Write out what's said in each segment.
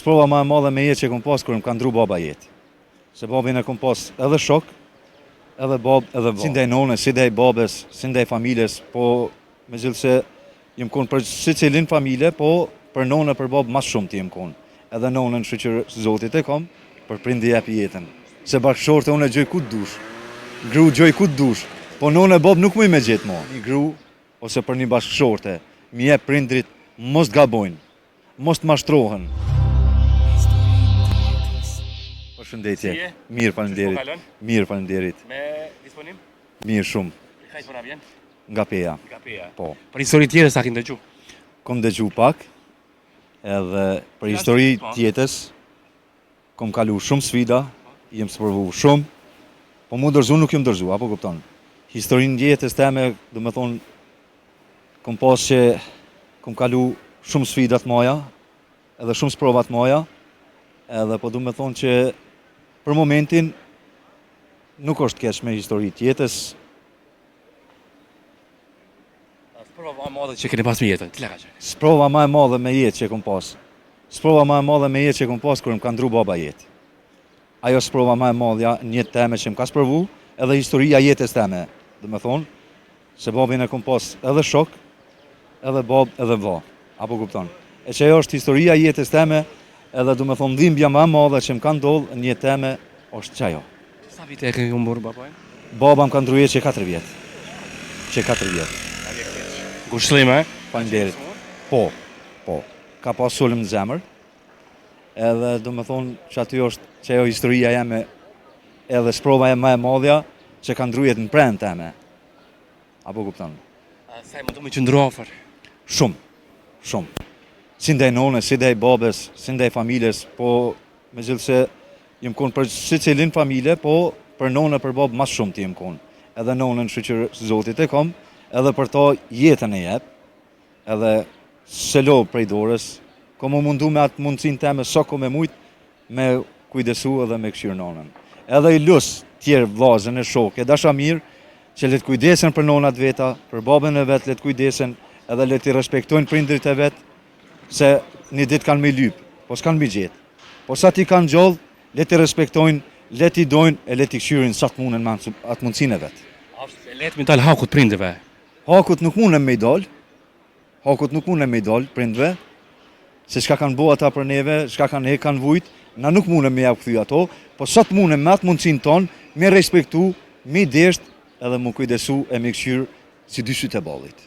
Sprova më e madhe me jetë që kom pas kur më ka ndru baba jetë. Se babin e kom pas edhe shok, edhe bab, edhe vë. Si ndaj nonës, si ndaj babes, si ndaj familjes, po me gjithë se jem kon për si cilin familje, po për nonë për bab mas shumë ti jem kon. Edhe nonën shqyqër zotit e kom, për prindi jep jetën. Se bashkëshorte unë e gjoj ku të dush, gru gjoj ku të dush, po nonë e bab nuk mu i me gjithë mo. Një gru, ose për një bashkëshorte, mi jep prindrit, mos të gabojnë, mos të mashtrohen. Përshëndetje. Mirë, faleminderit. Mirë, faleminderit. Me disponim? Mirë shumë. Kajt po na vjen? Nga Peja. Nga Peja. Po. Për histori tjetër sa kin dëgju? Kom dëgju pak, edhe për histori tjetës, kom kalu shumë sfida, jem sprovu shumë, po mu dërzu nuk jem dërzu, apo kupton? Historinë jetës teme, do me thonë, kom pas që kom kalu shumë sfidat moja, edhe shumë sprovat moja, edhe po du me thonë që për momentin nuk është keq me histori tjetës. Sprova më e madhe që keni pas me jetën, cila ka qenë? Sprova më e madhe me jetë që kom pas. Sprova më e madhe me jetë që kom pas kur më ka ndru baba jetë. Ajo sprova më e madhe një jetë teme që më ka sprovu, edhe historia jetës teme, do me thonë, se babin e kom pas edhe shok, edhe bab, edhe vë, apo kupton. E që ajo është historia jetës teme, edhe du me thonë dhimbja më e madhe që më ka ndodhë një jetë teme, është qajo. Sa vite e keni mburë babajnë? Baba më ka ndru jetë që 4 vjetë. Që 4 vjetë. Ngushëllime, Faleminderit. Po. Ka pas sulm në zemër, edhe du me thonë që aty është që ajo historia jeme, edhe sprova e më e madhja që ka ndru jetë në prend teme. Apo kupton? Sa i mundu me qëndru afër? Shumë. Si ndaj nonës, si ndaj babes, si ndaj familjes, po me gjithë se jem kon për si cilin familje, po për nonë e për babë mas shumë ti jem kon. Edhe nonën shqyqër zotit e kom, edhe për ta jetën e jep, edhe se lo prej dorës, ko më mundu me atë mundësin teme, so ko me mujt, me kujdesu edhe me këshirë nonën. Edhe i lus tjerë vlazën e shok, e dasha mirë, që letë kujdesen për nonat veta, për babën e vetë letë kujdesen, edhe letë i respektojnë prindrit e vetë, se një ditë kanë me lypë, po s'kanë me gjetë. Po sa ti kanë gjallë, letë i respektojnë, letë i dojnë, e letë i këshyrin sa të munën me atë mundësin e vetë. Letë me talë hakut prindëve? Hakut nuk munën me i dalë, prindëve, se shka kanë bo ata për neve, shka kanë kanë vujt, na nuk munën me ja këthy ato, po sa të munën me atë mundësin tonë, me respektu, me desht, edhe mu kujdesu e me këshyrë si dy sytë e balit.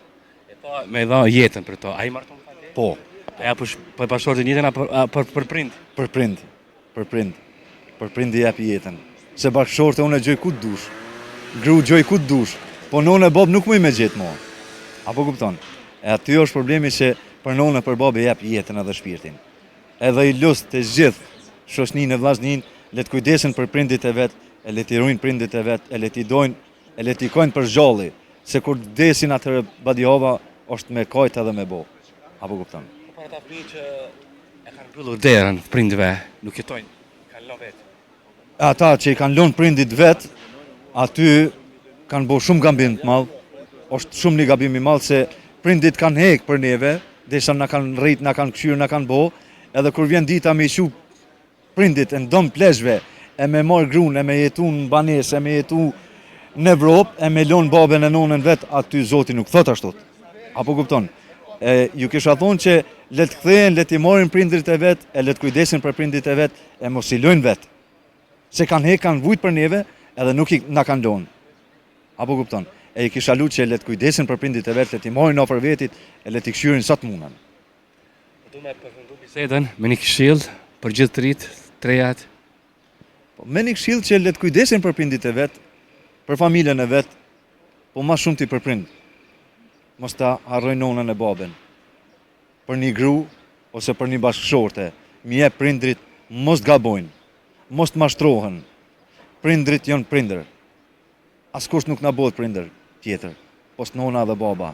E pa me dha jetën për to, a i marton ka te? Po. E për pashortin jetën, a për prind? Për prind i jepi jetën. Se bashkëshorte unë e gjoj ku të dush, gru gjoj ku të dush, po nonë e bab nuk mu i me gjithë mo. Apo kupton? E aty është problemi që për nonë e për bab e jepi jetën edhe shpirtin. Edhe i lust të gjithë shoshnin e vllaznin, le të kujdesin për prindit e vetë, e le t'i rujnë prindit e vetë, e le t'i dojnë, e le t'i kojnë për zgjalli, se kur desin atërë badihova, është me kajt edhe me bo. Apo kupton? Po për ata fëmijë që e kanë mbyllur derën prindëve, nuk jetojnë, kanë lënë vetë. Ata që i kanë lënë prindit vetë, aty kanë bo shumë gabim të madh, është shumë një gabim i madh se prindit kanë hekë për neve, desha na kanë rrit, na kanë këshyrë, na kanë bo, edhe kur vjen dita me ishu prindit e ndonë pleshve, e me marë grunë, e me jetu në banes, e me jetu në Evropë, e me lonë babën e nonën vetë, aty Zoti nuk thot ashtot. Apo kupton? Ju kisha thonë që le të kthehen, le të marrin prindrit e vetë, e le të kujdesin për prindrit e vetë, e mos i lojnë vetë. Se kanë hekë, kanë vujt për neve, edhe nuk i na kanë lonë. Apo kupton? E i kisha lu që le të kujdesin për prindrit e vetë, le të marrin ofër vetit, e le të këshyrin sa të munën. Du me përfundu bisedën, me një këshill për gjithë të rritë, trejat. Me një këshill që le të kujdesin për prindrit e vetë, për familjen e vetë, po ma shumë ti për prind. Mos ta harrojnë nonën e babën. Për një gru, ose për një bashkëshorte, mi jep prindrit, mos të gabojnë, mos të mashtrohen. Prindrit janë prindër. Askush nuk na bëhet prindër tjetër, pos nona dhe baba.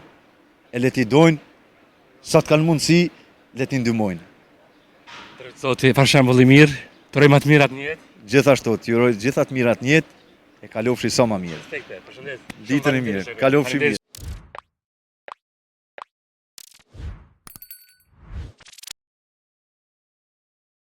E le t'i dojnë, sa të kanë mundësi, le t'i ndymojnë. Zoti, për shembull i mirë, të uroj më të mirat në jetë. Gjithashtu, t'ju uroj gjithat mirat në jetë, e kalofshi sa më mirë. Përshëndet. Ditën e mirë, kalofshi mirë.